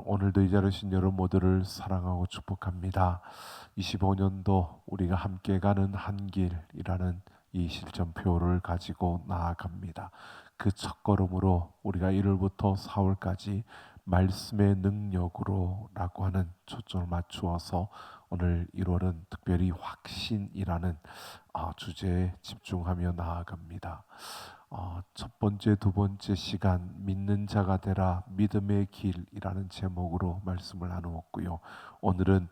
오늘도 이 자리에 오신 여러분 모두를 사랑하고 축복합니다. 25년도 우리가 함께 가는 한 길이라는 이 실전표를 가지고 나아갑니다. 그 첫걸음으로 우리가 1월부터 4월까지 말씀의 능력으로 라고 하는 초점을 맞추어서 오늘 1월은 특별히 확신이라는 주제에 집중하며 나아갑니다. 첫 번째, 두 번째 시간 믿는 자가 되라 믿음의 길이라는 제목으로 말씀을 나누었고요. 오늘은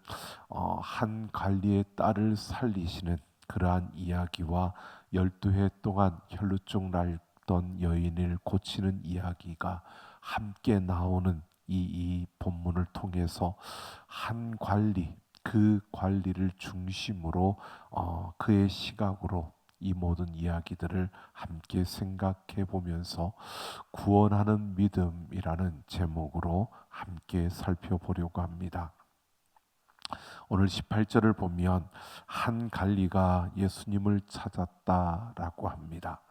한 관리의 딸을 살리시는 그러한 이야기와 12해 동안 혈루증 앓던 여인을 고치는 이야기가 함께 나오는 이 본문을 통해서 한 관리, 그 관리를 중심으로 그의 시각으로 이 모든 이야기들을 함께 생각해 보면서 구원하는 믿음이라는 제목으로 함께 살펴보려고 합니다. 오늘 18절을 보면 한 관리가 예수님을 찾았다라고 합니다.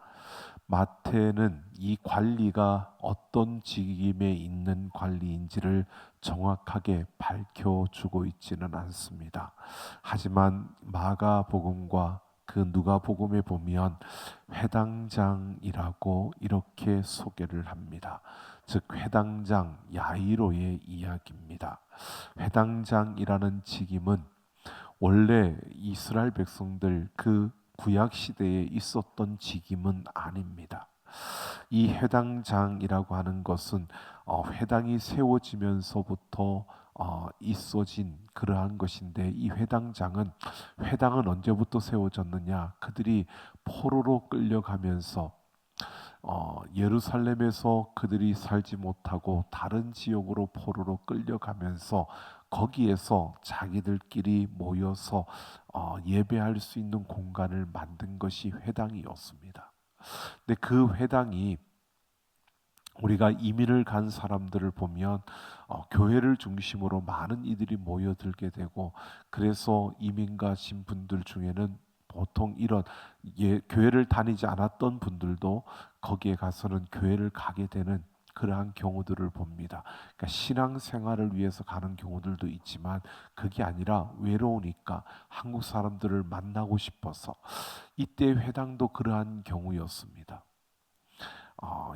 마태는 이 관리가 어떤 직임에 있는 관리인지를 정확하게 밝혀주고 있지는 않습니다. 하지만 마가복음과 그 누가복음에 보면 회당장이라고 이렇게 소개를 합니다. 즉 회당장 야이로의 이야기입니다. 회당장이라는 직임은 원래 이스라엘 백성들 그 구약 시대에 있었던 직임은 아닙니다. 이 회당장이라고 하는 것은 회당이 세워지면서부터 있어진 그러한 것인데, 이 회당은 언제부터 세워졌느냐? 그들이 포로로 끌려가면서 예루살렘에서 그들이 살지 못하고 다른 지역으로 포로로 끌려가면서 거기에서 자기들끼리 모여서 예배할 수 있는 공간을 만든 것이 회당이었습니다. 근데 그 회당이 우리가 이민을 간 사람들을 보면 교회를 중심으로 많은 이들이 모여들게 되고, 그래서 이민 가신 분들 중에는 보통 이런 교회를 다니지 않았던 분들도 거기에 가서는 교회를 가게 되는 그러한 경우들을 봅니다. 그러니까 신앙생활을 위해서 가는 경우들도 있지만, 그게 아니라 외로우니까 한국 사람들을 만나고 싶어서, 이때 회당도 그러한 경우였습니다.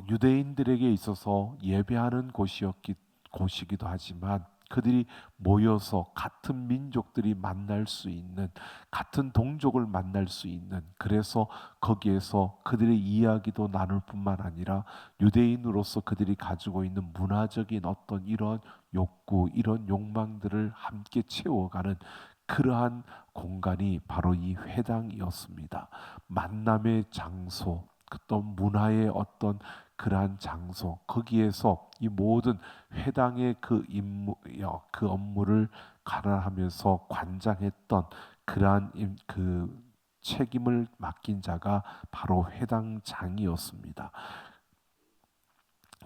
유대인들에게 있어서 예배하는 곳이기도 하지만, 그들이 모여서 같은 민족들이 만날 수 있는, 같은 동족을 만날 수 있는, 그래서 거기에서 그들의 이야기도 나눌 뿐만 아니라 유대인으로서 그들이 가지고 있는 문화적인 어떤 이런 욕구, 이런 욕망들을 함께 채워가는 그러한 공간이 바로 이 회당이었습니다. 만남의 장소, 또 문화의 어떤 그러한 장소, 거기에서 이 모든 회당의 그 업무를 관할하면서 관장했던 그러한 그 책임을 맡긴 자가 바로 회당장이었습니다.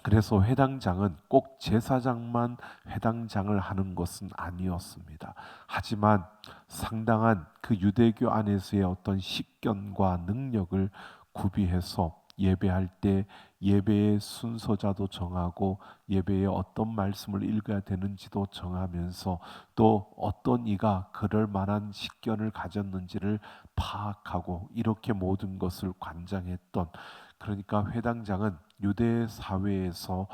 그래서 회당장은 꼭 제사장만 회당장을 하는 것은 아니었습니다. 하지만 상당한 그 유대교 안에서의 어떤 식견과 능력을 구비해서 예배할 때 예배의 순서자도 정하고, 예배에 어떤 말씀을 읽어야 되는지도 정하면서, 또 어떤 이가 그럴 만한 식견을 가졌는지를 파악하고, 이렇게 모든 것을 관장했던, 그러니까 회당장은 유대 사회에서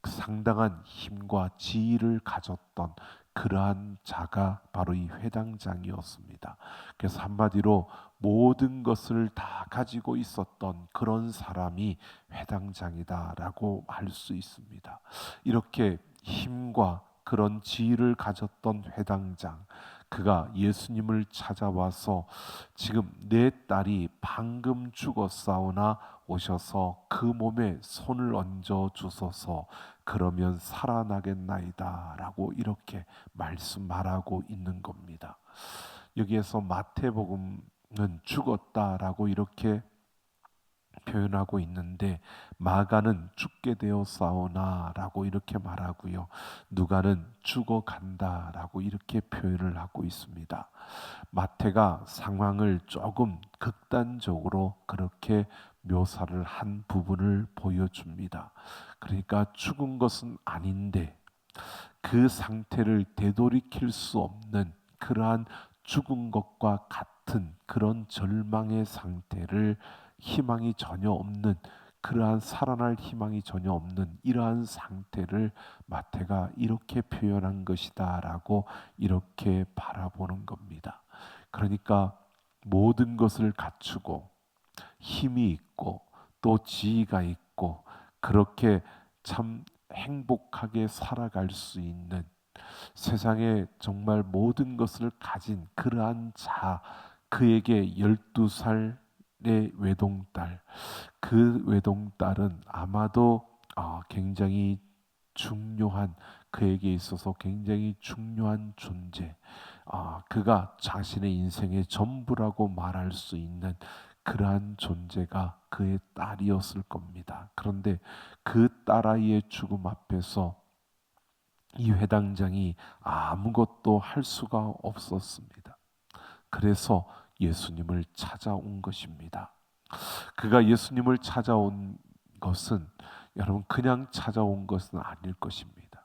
상당한 힘과 지위를 가졌던 그러한 자가 바로 이 회당장이었습니다. 그래서 한마디로 모든 것을 다 가지고 있었던 그런 사람이 회당장이다라고 할 수 있습니다. 이렇게 힘과 그런 지위를 가졌던 회당장, 그가 예수님을 찾아와서 지금 내 딸이 방금 죽었사오나 오셔서 그 몸에 손을 얹어 주소서, 그러면 살아나겠나이다 라고 이렇게 말하고 있는 겁니다. 여기에서 마태복음은 죽었다라고 이렇게 표현하고 있는데, 마가는 죽게 되었사오나라고 이렇게 말하고요, 누가는 죽어간다라고 이렇게 표현을 하고 있습니다. 마태가 상황을 조금 극단적으로 그렇게 묘사를 한 부분을 보여줍니다. 그러니까 죽은 것은 아닌데 그 상태를 되돌이킬 수 없는 그러한 죽은 것과 같은 그런 절망의 상태를, 희망이 전혀 없는, 그러한 살아날 희망이 전혀 없는 이러한 상태를 마태가 이렇게 표현한 것이다라고 이렇게 바라보는 겁니다. 그러니까 모든 것을 갖추고 힘이 있고 또 지위가 있고 그렇게 참 행복하게 살아갈 수 있는, 세상에 정말 모든 것을 가진 그러한 자, 그에게 12살의 외동딸, 그 외동딸은 아마도 굉장히 중요한, 그에게 있어서 굉장히 중요한 존재, 그가 자신의 인생의 전부라고 말할 수 있는 그러한 존재가 그의 딸이었을 겁니다. 그런데 그 딸아이의 죽음 앞에서 이 회당장이 아무것도 할 수가 없었습니다. 그래서 예수님을 찾아온 것입니다. 그가 예수님을 찾아온 것은, 여러분, 그냥 찾아온 것은 아닐 것입니다.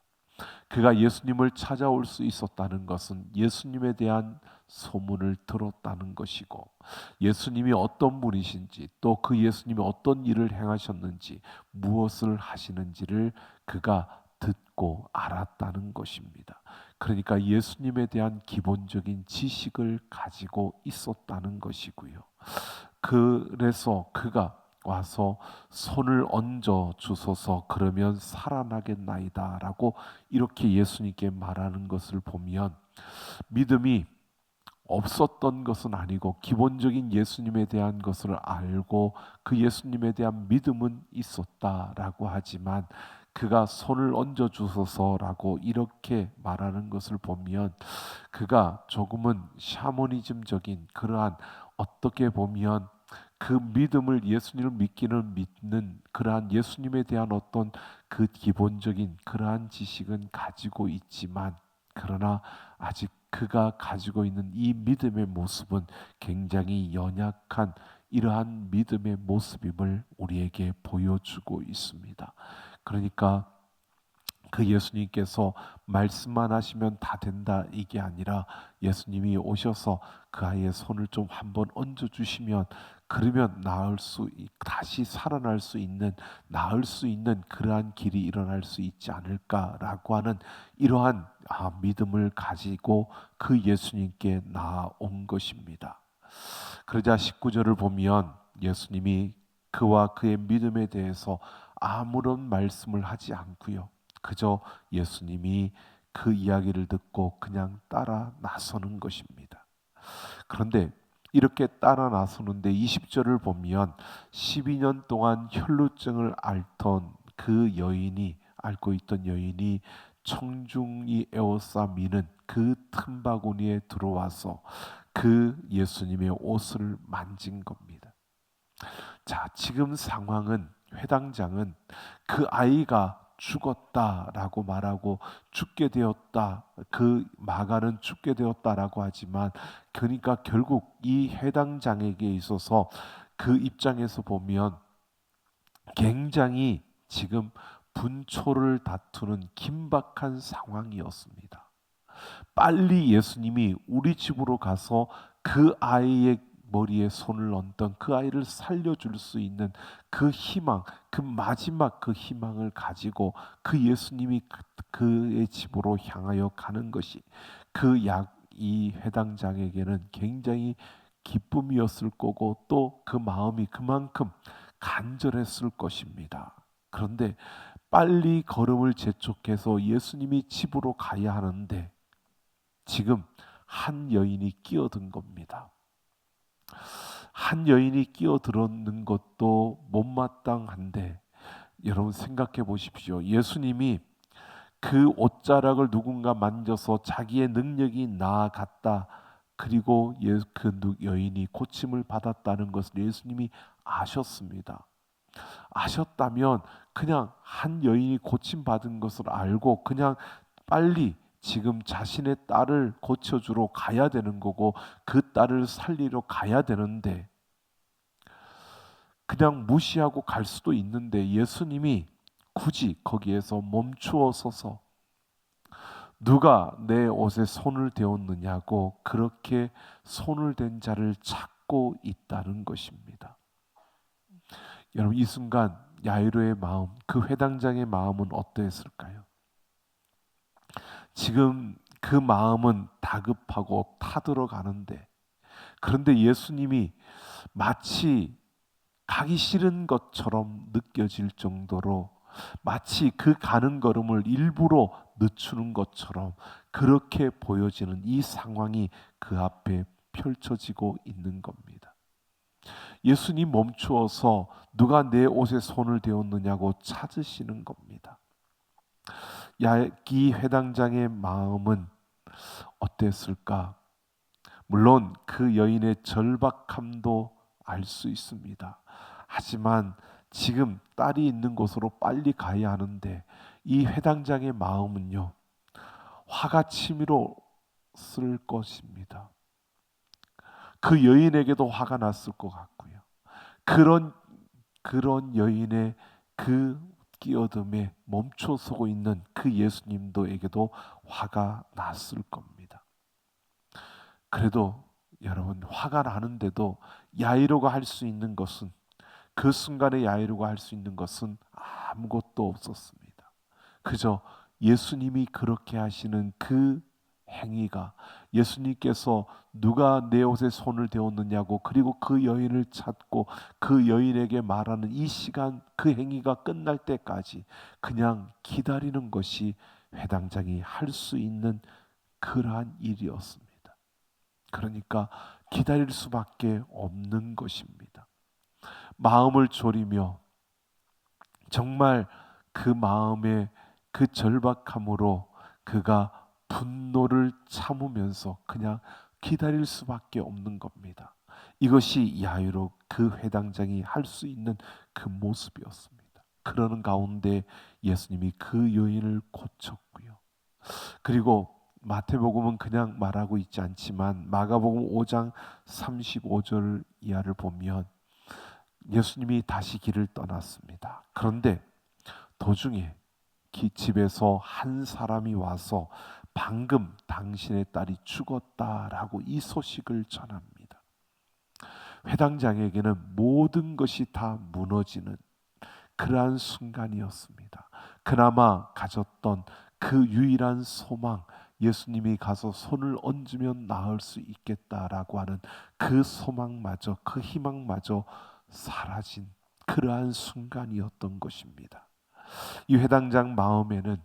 그가 예수님을 찾아올 수 있었다는 것은 예수님에 대한 소문을 들었다는 것이고, 예수님이 어떤 분이신지, 또 그 예수님이 어떤 일을 행하셨는지, 무엇을 하시는지를 그가 듣고 알았다는 것입니다. 그러니까 예수님에 대한 기본적인 지식을 가지고 있었다는 것이고요. 그래서 그가 와서 손을 얹어 주소서, 그러면 살아나겠나이다라고 이렇게 예수님께 말하는 것을 보면, 믿음이 없었던 것은 아니고 기본적인 예수님에 대한 것을 알고 그 예수님에 대한 믿음은 있었다라고 하지만, 그가 손을 얹어 주소서라고 이렇게 말하는 것을 보면 그가 조금은 샤머니즘적인 그러한, 어떻게 보면 그 믿음을, 예수님을 믿는 그러한 예수님에 대한 어떤 그 기본적인 그러한 지식은 가지고 있지만, 그러나 아직 그가 가지고 있는 이 믿음의 모습은 굉장히 연약한 이러한 믿음의 모습임을 우리에게 보여주고 있습니다. 그러니까 그 예수님께서 말씀만 하시면 다 된다, 이게 아니라 예수님이 오셔서 그 아이의 손을 좀 한번 얹어 주시면, 그러면 다시 살아날 수 있는, 나을 수 있는 그러한 길이 일어날 수 있지 않을까라고 하는 이러한 믿음을 가지고 그 예수님께 나온 것입니다. 그러자 19절을 보면 예수님이 그와 그의 믿음에 대해서 아무런 말씀을 하지 않고요, 그저 예수님이 그 이야기를 듣고 그냥 따라 나서는 것입니다. 그런데 이렇게 따라 나서는데 20절을 보면 12년 동안 혈루증을 앓고 있던 여인이 청중이 에워싸 미는 그 틈바구니에 들어와서 그 예수님의 옷을 만진 겁니다. 자, 지금 상황은, 회당장은 그 아이가 죽었다라고 말하고 죽게 되었다, 그 마가는 죽게 되었다라고 하지만, 그러니까 결국 이 회당장에게 있어서 그 입장에서 보면 굉장히 지금 분초를 다투는 긴박한 상황이었습니다. 빨리 예수님이 우리 집으로 가서 그 아이의 머리에 손을 얹던 그 아이를 살려줄 수 있는 그 희망, 그 마지막 그 희망을 가지고 그 예수님이 그의 집으로 향하여 가는 것이 이 회당장에게는 굉장히 기쁨이었을 거고, 또 그 마음이 그만큼 간절했을 것입니다. 그런데 빨리 걸음을 재촉해서 예수님이 집으로 가야 하는데 지금 한 여인이 끼어든 겁니다. 한 여인이 끼어들었는 것도 못마땅한데, 여러분 생각해 보십시오. 예수님이 그 옷자락을 누군가 만져서 자기의 능력이 나아갔다, 그리고 그 여인이 고침을 받았다는 것을 예수님이 아셨습니다. 아셨다면 그냥 한 여인이 고침받은 것을 알고 그냥 빨리 지금 자신의 딸을 고쳐주러 가야 되는 거고, 그 딸을 살리러 가야 되는데 그냥 무시하고 갈 수도 있는데, 예수님이 굳이 거기에서 멈추어 서서 누가 내 옷에 손을 대었느냐고 그렇게 손을 댄 자를 찾고 있다는 것입니다. 여러분, 이 순간 야이로의 마음, 그 회당장의 마음은 어떠했을까요? 지금 그 마음은 다급하고 타들어가는데, 그런데 예수님이 마치 가기 싫은 것처럼 느껴질 정도로, 마치 그 가는 걸음을 일부러 늦추는 것처럼 그렇게 보여지는 이 상황이 그 앞에 펼쳐지고 있는 겁니다. 예수님 멈추어서 누가 내 옷에 손을 대었느냐고 찾으시는 겁니다. 이 회당장의 마음은 어땠을까? 물론 그 여인의 절박함도 알 수 있습니다. 하지만 지금 딸이 있는 곳으로 빨리 가야 하는데, 이 회당장의 마음은요, 화가 치밀었을 것입니다. 그 여인에게도 화가 났을 것 같고요. 그런 여인의 그 끼어듦에 멈춰서고 있는 그 예수님도에게도 화가 났을 겁니다. 그래도 여러분, 화가 나는데도 야이로가 할 수 있는 것은, 그 순간에 야이로가 할 수 있는 것은 아무것도 없었습니다. 그저 예수님이 그렇게 하시는 그 행위가, 예수님께서 누가 내 옷에 손을 대었느냐고, 그리고 그 여인을 찾고 그 여인에게 말하는 이 시간, 그 행위가 끝날 때까지 그냥 기다리는 것이 회당장이 할 수 있는 그러한 일이었습니다. 그러니까 기다릴 수밖에 없는 것입니다. 마음을 졸이며 정말 그 마음의 그 절박함으로 그가 분노를 참으면서 그냥 기다릴 수밖에 없는 겁니다. 이것이 야이로 그 회당장이 할 수 있는 그 모습이었습니다. 그러는 가운데 예수님이 그 여인을 고쳤고요. 그리고 마태복음은 그냥 말하고 있지 않지만 마가복음 5장 35절 이하를 보면 예수님이 다시 길을 떠났습니다. 그런데 도중에 집에서 한 사람이 와서 방금 당신의 딸이 죽었다라고 이 소식을 전합니다. 회당장에게는 모든 것이 다 무너지는 그러한 순간이었습니다. 그나마 가졌던 그 유일한 소망, 예수님이 가서 손을 얹으면 나을 수 있겠다라고 하는 그 소망마저, 그 희망마저 사라진 그러한 순간이었던 것입니다. 이 회당장 마음에는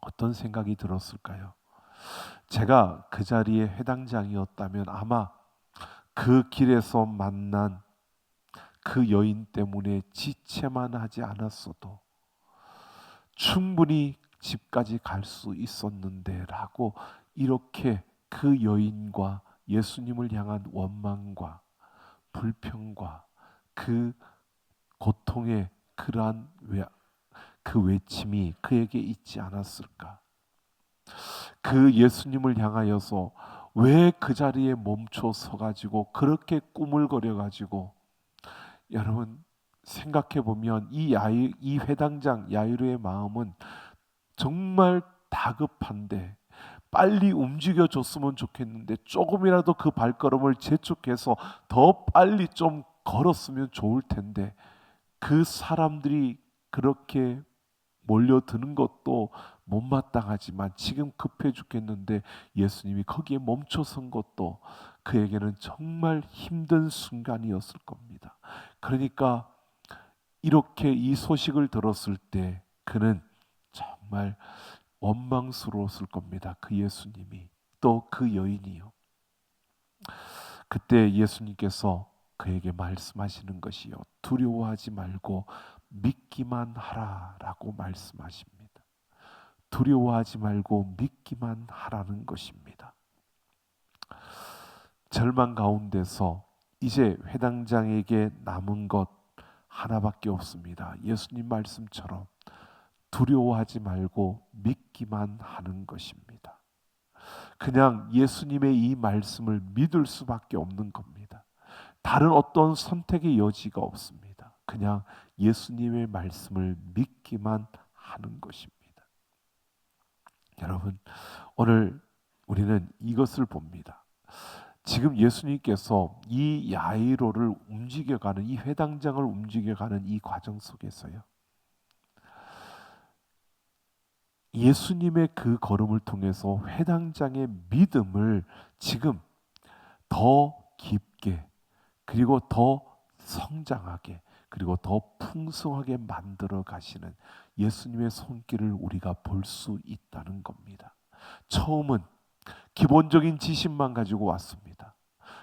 어떤 생각이 들었을까요? 제가 그 자리에 회당장이었다면 아마 그 길에서 만난 그 여인 때문에 지체만 하지 않았어도 충분히 집까지 갈 수 있었는데 라고, 이렇게 그 여인과 예수님을 향한 원망과 불평과 그 고통의 그러한 그 외침이 그에게 있지 않았을까? 그 예수님을 향하여서 왜 그 자리에 멈춰 서가지고 그렇게 꾸물거려가지고, 여러분 생각해 보면 이 회당장 야이로의 마음은 정말 다급한데 빨리 움직여 줬으면 좋겠는데, 조금이라도 그 발걸음을 재촉해서 더 빨리 좀 걸었으면 좋을 텐데, 그 사람들이 그렇게 몰려드는 것도 못마땅하지만 지금 급해 죽겠는데 예수님이 거기에 멈춰선 것도 그에게는 정말 힘든 순간이었을 겁니다. 그러니까 이렇게 이 소식을 들었을 때 그는 정말 원망스러웠을 겁니다. 그 예수님이, 또 그 여인이요. 그때 예수님께서 그에게 말씀하시는 것이요, 두려워하지 말고 믿기만 하라라고 말씀하십니다. 두려워하지 말고 믿기만 하라는 것입니다. 절망 가운데서 이제 회당장에게 남은 것 하나밖에 없습니다. 예수님 말씀처럼 두려워하지 말고 믿기만 하는 것입니다. 그냥 예수님의 이 말씀을 믿을 수밖에 없는 겁니다. 다른 어떤 선택의 여지가 없습니다. 그냥 예수님의 말씀을 믿기만 하는 것입니다. 여러분, 오늘 우리는 이것을 봅니다. 지금 예수님께서 이 야이로를 움직여가는, 이 회당장을 움직여가는 이 과정 속에서요, 예수님의 그 걸음을 통해서 회당장의 믿음을 지금 더 깊게, 그리고 더 성장하게, 그리고 더 풍성하게 만들어 가시는 예수님의 손길을 우리가 볼 수 있다는 겁니다. 처음은 기본적인 지식만 가지고 왔습니다.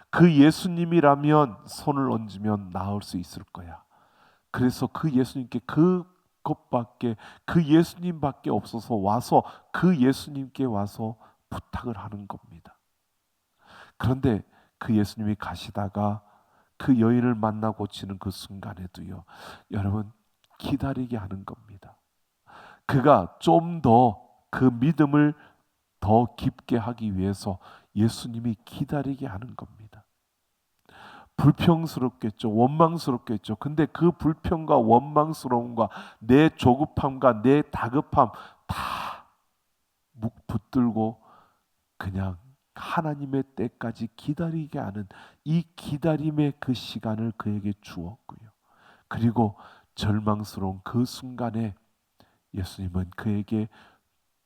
그 예수님이라면 손을 얹으면 나을 수 있을 거야. 그래서 그 예수님께 그것밖에, 그 예수님밖에 없어서 와서 그 예수님께 와서 부탁을 하는 겁니다. 그런데 그 예수님이 가시다가 그 여인을 만나 고치는 그 순간에도요, 여러분, 기다리게 하는 겁니다. 그가 좀 더 그 믿음을 더 깊게 하기 위해서 예수님이 기다리게 하는 겁니다. 불평스럽겠죠. 원망스럽겠죠. 근데 그 불평과 원망스러움과 내 조급함과 내 다급함 다 붙들고 그냥 하나님의 때까지 기다리게 하는 이 기다림의 그 시간을 그에게 주었고요. 그리고 절망스러운 그 순간에 예수님은 그에게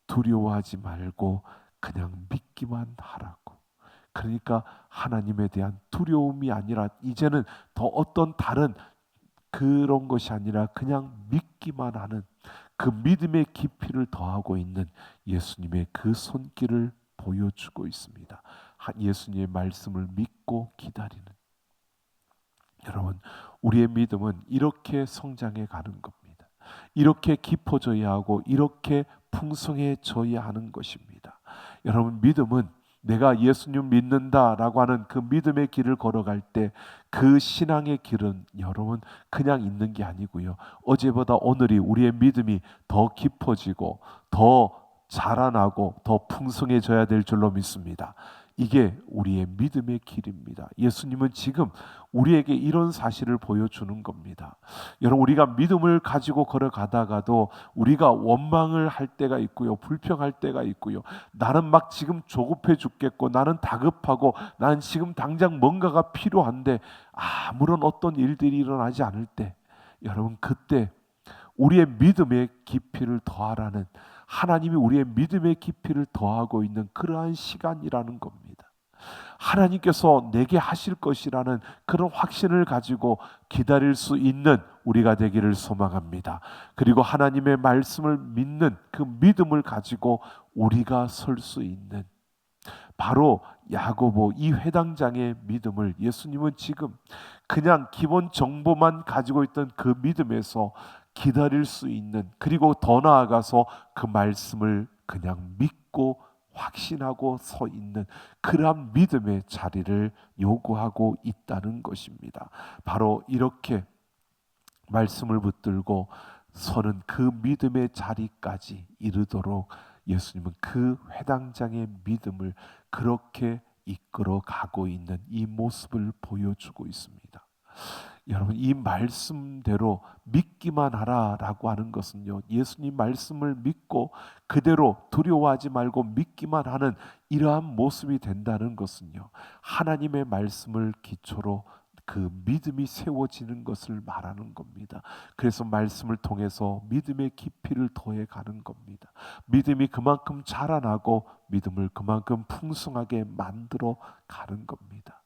두려워하지 말고 그냥 믿기만 하라고. 그러니까 하나님에 대한 두려움이 아니라 이제는 더 어떤 다른 그런 것이 아니라 그냥 믿기만 하는 그 믿음의 깊이를 더하고 있는 예수님의 그 손길을 보여주고 있습니다. 예수님의 말씀을 믿고 기다리는, 여러분, 우리의 믿음은 이렇게 성장해 가는 겁니다. 이렇게 깊어져야 하고 이렇게 풍성해져야 하는 것입니다. 여러분, 믿음은 내가 예수님 믿는다라고 하는 그 믿음의 길을 걸어갈 때 그 신앙의 길은 여러분 그냥 있는 게 아니고요. 어제보다 오늘이 우리의 믿음이 더 깊어지고 더 자라나고 더 풍성해져야 될 줄로 믿습니다. 이게 우리의 믿음의 길입니다. 예수님은 지금 우리에게 이런 사실을 보여주는 겁니다. 여러분, 우리가 믿음을 가지고 걸어가다가도 우리가 원망을 할 때가 있고요, 불평할 때가 있고요, 나는 막 지금 조급해 죽겠고 나는 다급하고 나는 지금 당장 뭔가가 필요한데 아무런 어떤 일들이 일어나지 않을 때, 여러분, 그때 우리의 믿음의 깊이를 더하라는, 하나님이 우리의 믿음의 깊이를 더하고 있는 그러한 시간이라는 겁니다. 하나님께서 내게 하실 것이라는 그런 확신을 가지고 기다릴 수 있는 우리가 되기를 소망합니다. 그리고 하나님의 말씀을 믿는 그 믿음을 가지고 우리가 설 수 있는, 바로 야고보 이 회당장의 믿음을 예수님은 지금 그냥 기본 정보만 가지고 있던 그 믿음에서 기다릴 수 있는, 그리고 더 나아가서 그 말씀을 그냥 믿고 확신하고 서 있는 그러한 믿음의 자리를 요구하고 있다는 것입니다. 바로 이렇게 말씀을 붙들고 서는 그 믿음의 자리까지 이르도록 예수님은 그 회당장의 믿음을 그렇게 이끌어 가고 있는 이 모습을 보여주고 있습니다. 여러분, 이 말씀대로 믿기만 하라라고 하는 것은요, 예수님 말씀을 믿고 그대로 두려워하지 말고 믿기만 하는 이러한 모습이 된다는 것은요, 하나님의 말씀을 기초로 그 믿음이 세워지는 것을 말하는 겁니다. 그래서 말씀을 통해서 믿음의 깊이를 더해 가는 겁니다. 믿음이 그만큼 자라나고 믿음을 그만큼 풍성하게 만들어 가는 겁니다.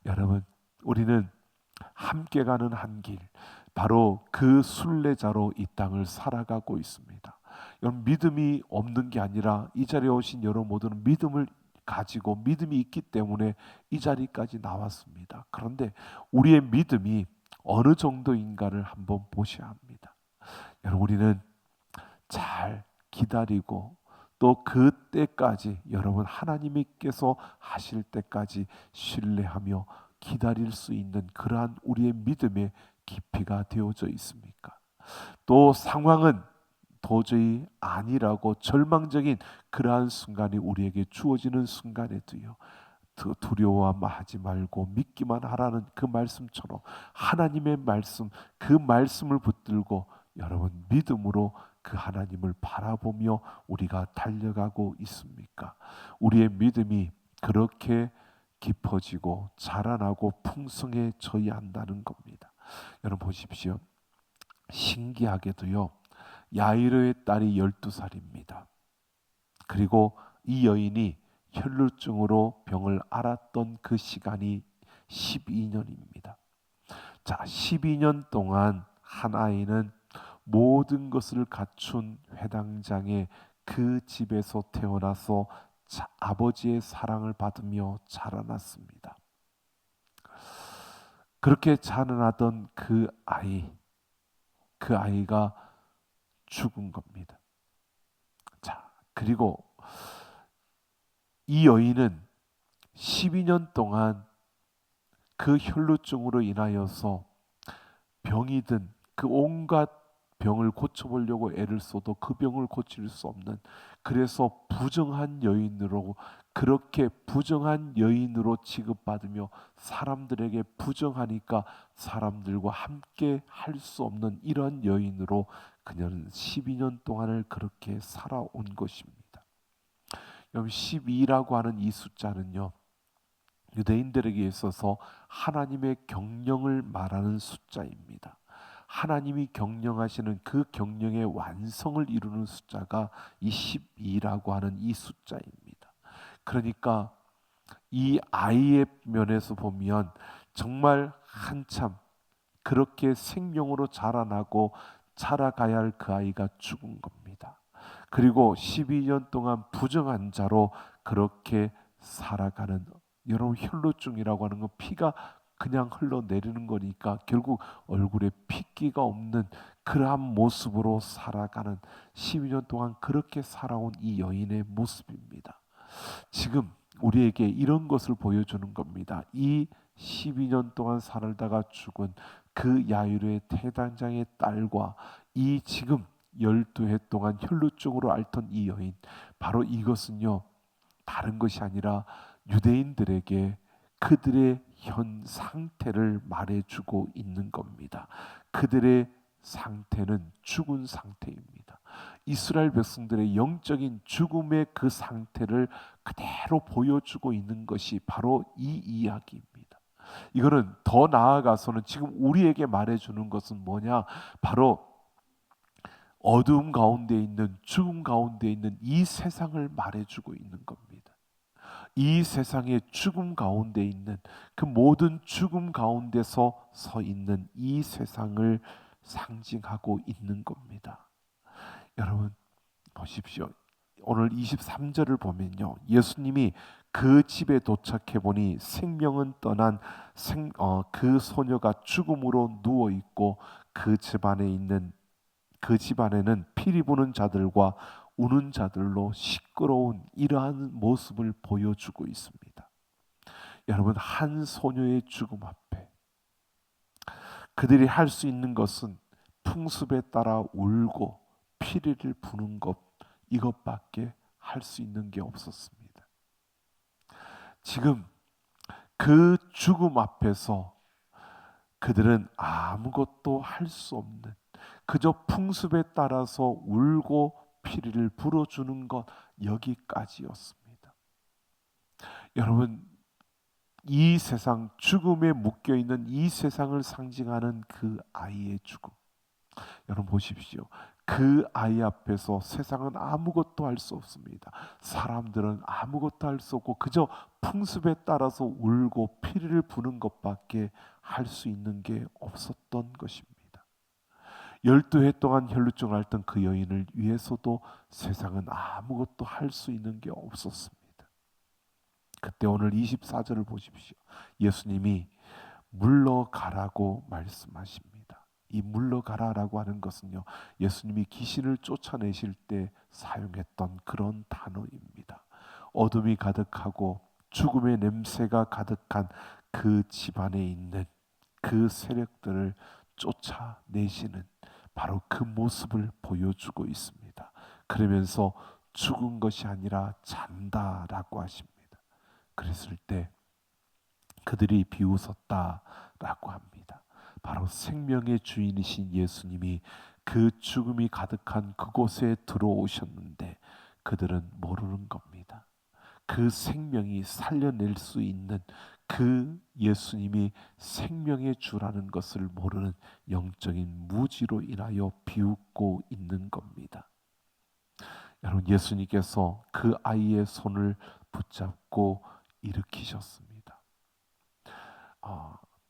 여러분, 우리는 함께 가는 한 길, 바로 그 순례자로 이 땅을 살아가고 있습니다. 여러분, 믿음이 없는 게 아니라 이 자리에 오신 여러분 모두는 믿음을 가지고 믿음이 있기 때문에 이 자리까지 나왔습니다. 그런데 우리의 믿음이 어느 정도인가를 한번 보셔야 합니다. 여러분, 우리는 잘 기다리고 또 그때까지, 여러분, 하나님께서 하실 때까지 신뢰하며 기다릴 수 있는 그러한 우리의 믿음의 깊이가 되어져 있습니까? 또 상황은 도저히 아니라고 절망적인 그러한 순간이 우리에게 주어지는 순간에도요, 두려워하지 말고 믿기만 하라는 그 말씀처럼 하나님의 말씀, 그 말씀을 붙들고 여러분 믿음으로 그 하나님을 바라보며 우리가 달려가고 있습니까? 우리의 믿음이 그렇게 깊어지고 자라나고 풍성해져야 한다는 겁니다. 여러분 보십시오. 신기하게도요, 야이로의 딸이 12살입니다. 그리고 이 여인이 혈루증으로 병을 앓았던 그 시간이 12년입니다. 자, 12년 동안 한 아이는 모든 것을 갖춘 회당장의 그 집에서 태어나서 아버지의 사랑을 받으며 자라났습니다. 그렇게 자라나던 그 아이가 죽은 겁니다. 자, 그리고 이 여인은 12년 동안 그 혈루증으로 인하여서 병이 든 그 온갖 병을 고쳐보려고 애를 써도 그 병을 고칠 수 없는, 그래서 부정한 여인으로, 그렇게 부정한 여인으로 취급받으며 사람들에게 부정하니까 사람들과 함께 할 수 없는 이런 여인으로 그녀는 12년 동안을 그렇게 살아온 것입니다. 여러분 12라고 하는 이 숫자는요, 유대인들에게 있어서 하나님의 경영을 말하는 숫자입니다. 하나님이 경영하시는 그 경영의 완성을 이루는 숫자가 이 12라고 하는 이 숫자입니다. 그러니까 이 아이의 면에서 보면 정말 한참 그렇게 생명으로 자라나고 자라가야 할 그 아이가 죽은 겁니다. 그리고 12년 동안 부정한 자로 그렇게 살아가는, 여러분 혈루증이라고 하는 건 피가 그냥 흘러내리는 거니까 결국 얼굴에 핏기가 없는 그러한 모습으로 살아가는 12년 동안 그렇게 살아온 이 여인의 모습입니다. 지금 우리에게 이런 것을 보여주는 겁니다. 이 12년 동안 살다가 죽은 그 야이로의 태단장의 딸과 이 지금 12해 동안 혈루증으로 앓던 이 여인, 바로 이것은요 다른 것이 아니라 유대인들에게 그들의 현 상태를 말해주고 있는 겁니다. 그들의 상태는 죽은 상태입니다. 이스라엘 백성들의 영적인 죽음의 그 상태를 그대로 보여주고 있는 것이 바로 이 이야기입니다. 이거는 더 나아가서는 지금 우리에게 말해주는 것은 뭐냐? 바로 어두움 가운데 있는, 죽음 가운데 있는 이 세상을 말해주고 있는 겁니다. 이 세상의 죽음 가운데 있는 그 모든 죽음 가운데서 서 있는 이 세상을 상징하고 있는 겁니다. 여러분 보십시오. 오늘 23절을 보면요, 예수님이 그 집에 도착해 보니 생명은 떠난 그 소녀가 죽음으로 누워 있고 그 집안에는 피리 부는 자들과 우는 자들로 시끄러운 이러한 모습을 보여주고 있습니다. 여러분 한 소녀의 죽음 앞에 그들이 할 수 있는 것은 풍습에 따라 울고 피리를 부는 것, 이것밖에 할 수 있는 게 없었습니다. 지금 그 죽음 앞에서 그들은 아무것도 할 수 없는, 그저 풍습에 따라서 울고 피리를 불어주는 것, 여기까지였습니다. 여러분 이 세상, 죽음에 묶여있는 이 세상을 상징하는 그 아이의 죽음, 여러분 보십시오. 그 아이 앞에서 세상은 아무것도 할 수 없습니다. 사람들은 아무것도 할 수 없고 그저 풍습에 따라서 울고 피리를 부는 것밖에 할 수 있는 게 없었던 것입니다. 12해 동안 혈루증을 앓던 그 여인을 위해서도 세상은 아무것도 할 수 있는 게 없었습니다. 그때 오늘 24절을 보십시오. 예수님이 물러가라고 말씀하십니다. 이 물러가라라고 하는 것은요, 예수님이 귀신을 쫓아내실 때 사용했던 그런 단어입니다. 어둠이 가득하고 죽음의 냄새가 가득한 그 집안에 있는 그 세력들을 쫓아내시는 바로 그 모습을 보여주고 있습니다. 그러면서 죽은 것이 아니라 잔다라고 하십니다. 그랬을 때 그들이 비웃었다라고 합니다. 바로 생명의 주인이신 예수님이 그 죽음이 가득한 그곳에 들어오셨는데 그들은 모르는 겁니다. 그 생명이 살려낼 수 있는 그 예수님이 생명의 주라는 것을 모르는 영적인 무지로 인하여 비웃고 있는 겁니다. 여러분, 예수님께서 그 아이의 손을 붙잡고 일으키셨습니다.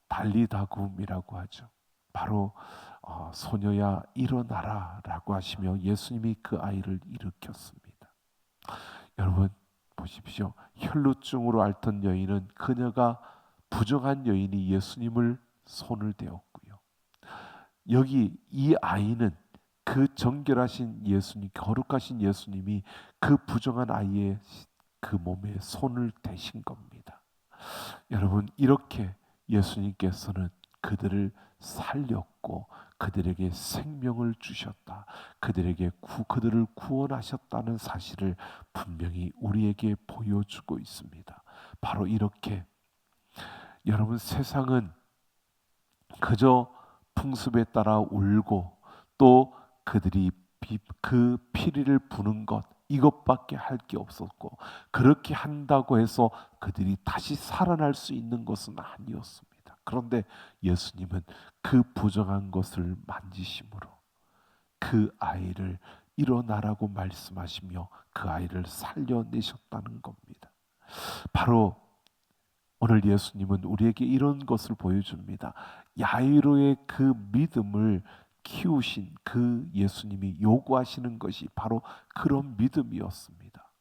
달리다굼이라고 하죠. 바로 소녀야 일어나라 라고 하시며 예수님이 그 아이를 일으켰습니다. 여러분 보십시오. 혈루증으로 앓던 여인은 그녀가 부정한 여인이 예수님을 손을 대었고요. 여기 이 아이는 그 정결하신 예수님, 거룩하신 예수님이 그 부정한 아이의 그 몸에 손을 대신 겁니다. 여러분, 이렇게 예수님께서는 그들을 살렸고 그들에게 생명을 주셨다. 그들을 구원하셨다는 사실을 분명히 우리에게 보여주고 있습니다. 바로 이렇게 여러분, 세상은 그저 풍습에 따라 울고 또 그들이 그 피리를 부는 것 이것밖에 할 게 없었고, 그렇게 한다고 해서 그들이 다시 살아날 수 있는 것은 아니었습니다. 그런데 예수님은 그 부정한 것을 만지심으로 그 아이를 일어나라고 말씀하시며 그 아이를 살려내셨다는 겁니다. 바로 오늘 예수님은 우리에게 이런 것을 보여줍니다. 야이로의 그 믿음을 키우신 그 예수님이 요구하시는 것이 바로 그런 믿음이었습니다.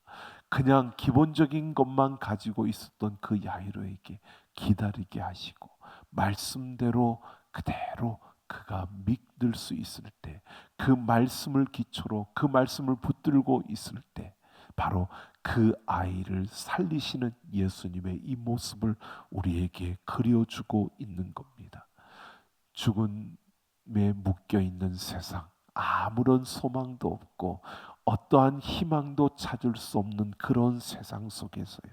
그냥 기본적인 것만 가지고 있었던 그 야이로에게 기다리게 하시고 말씀대로 그대로 그가 믿을 수 있을 때, 그 말씀을 기초로 그 말씀을 붙들고 있을 때 바로 그 아이를 살리시는 예수님의 이 모습을 우리에게 그려주고 있는 겁니다. 죽음에 묶여있는 세상, 아무런 소망도 없고 어떠한 희망도 찾을 수 없는 그런 세상 속에서요,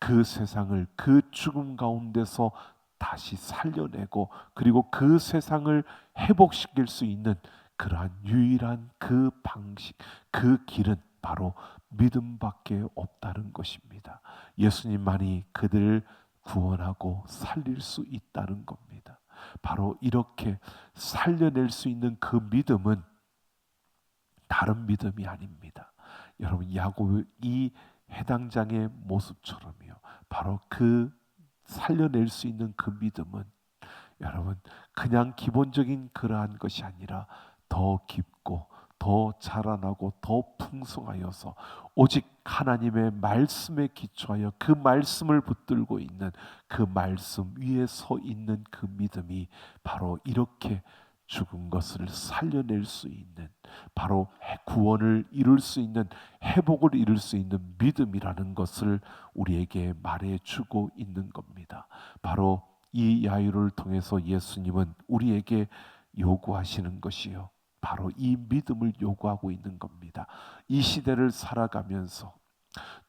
그 세상을 그 죽음 가운데서 다시 살려내고 그리고 그 세상을 회복시킬 수 있는 그러한 유일한 그 방식, 그 길은 바로 믿음밖에 없다는 것입니다. 예수님만이 그들을 구원하고 살릴 수 있다는 겁니다. 바로 이렇게 살려낼 수 있는 그 믿음은 다른 믿음이 아닙니다. 여러분, 야곱 이 해당장의 모습처럼요, 바로 그 살려낼 수 있는 그 믿음은 여러분 그냥 기본적인 그러한 것이 아니라 더 깊고 더 자라나고 더 풍성하여서 오직 하나님의 말씀에 기초하여 그 말씀을 붙들고 있는 그 말씀 위에 서 있는 그 믿음이 바로 이렇게 죽은 것을 살려낼 수 있는, 바로 구원을 이룰 수 있는, 회복을 이룰 수 있는 믿음이라는 것을 우리에게 말해주고 있는 겁니다. 바로 이 야유를 통해서 예수님은 우리에게 요구하시는 것이요, 바로 이 믿음을 요구하고 있는 겁니다. 이 시대를 살아가면서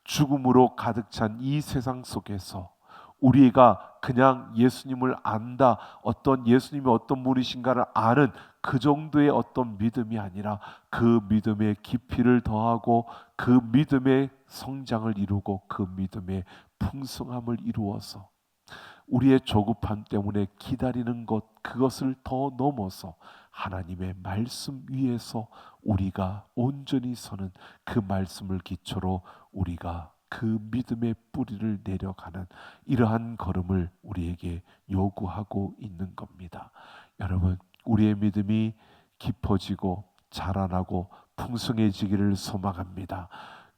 죽음으로 가득 찬 이 세상 속에서 우리가 그냥 예수님을 안다, 어떤 예수님이 어떤 분이신가를 아는 그 정도의 어떤 믿음이 아니라 그 믿음의 깊이를 더하고 그 믿음의 성장을 이루고 그 믿음의 풍성함을 이루어서 우리의 조급함 때문에 기다리는 것, 그것을 더 넘어서 하나님의 말씀 위에서 우리가 온전히 서는 그 말씀을 기초로 우리가 그 믿음의 뿌리를 내려가는 이러한 걸음을 우리에게 요구하고 있는 겁니다. 여러분, 우리의 믿음이 깊어지고 자라나고 풍성해지기를 소망합니다.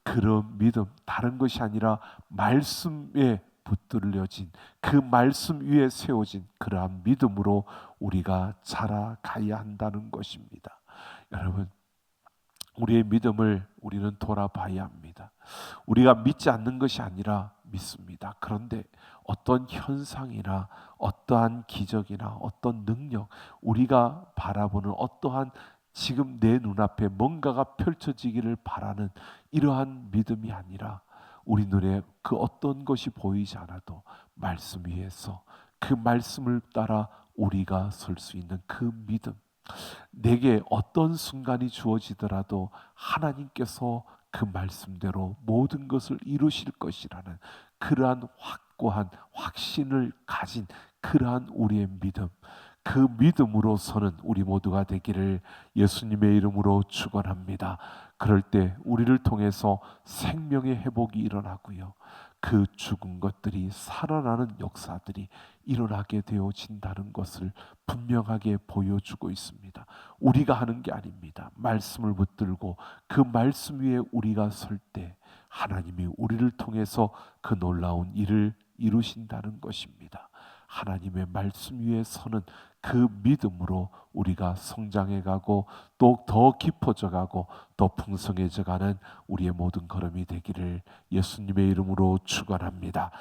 그런 믿음, 다른 것이 아니라 말씀에 붙들려진 그 말씀 위에 세워진 그러한 믿음으로 우리가 자라가야 한다는 것입니다. 여러분, 우리의 믿음을 우리는 돌아봐야 합니다. 우리가 믿지 않는 것이 아니라 믿습니다. 그런데 어떤 현상이나 어떠한 기적이나 어떤 능력, 우리가 바라보는 어떠한 지금 내 눈앞에 뭔가가 펼쳐지기를 바라는 이러한 믿음이 아니라 우리 눈에 그 어떤 것이 보이지 않아도 말씀 위에서 그 말씀을 따라 우리가 설 수 있는 그 믿음, 내게 어떤 순간이 주어지더라도 하나님께서 그 말씀대로 모든 것을 이루실 것이라는 그러한 확고한 확신을 가진 그러한 우리의 믿음, 그 믿음으로서는 우리 모두가 되기를 예수님의 이름으로 축원합니다. 그럴 때 우리를 통해서 생명의 회복이 일어나고요. 그 죽은 것들이 살아나는 역사들이 일어나게 되어진다는 것을 분명하게 보여주고 있습니다. 우리가 하는 게 아닙니다. 말씀을 붙들고 그 말씀 위에 우리가 설 때 하나님이 우리를 통해서 그 놀라운 일을 이루신다는 것입니다. 하나님의 말씀 위에 서는 그 믿음으로 우리가 성장해 가고 또 더 깊어져 가고 더 풍성해져 가는 우리의 모든 걸음이 되기를 예수님의 이름으로 축원합니다.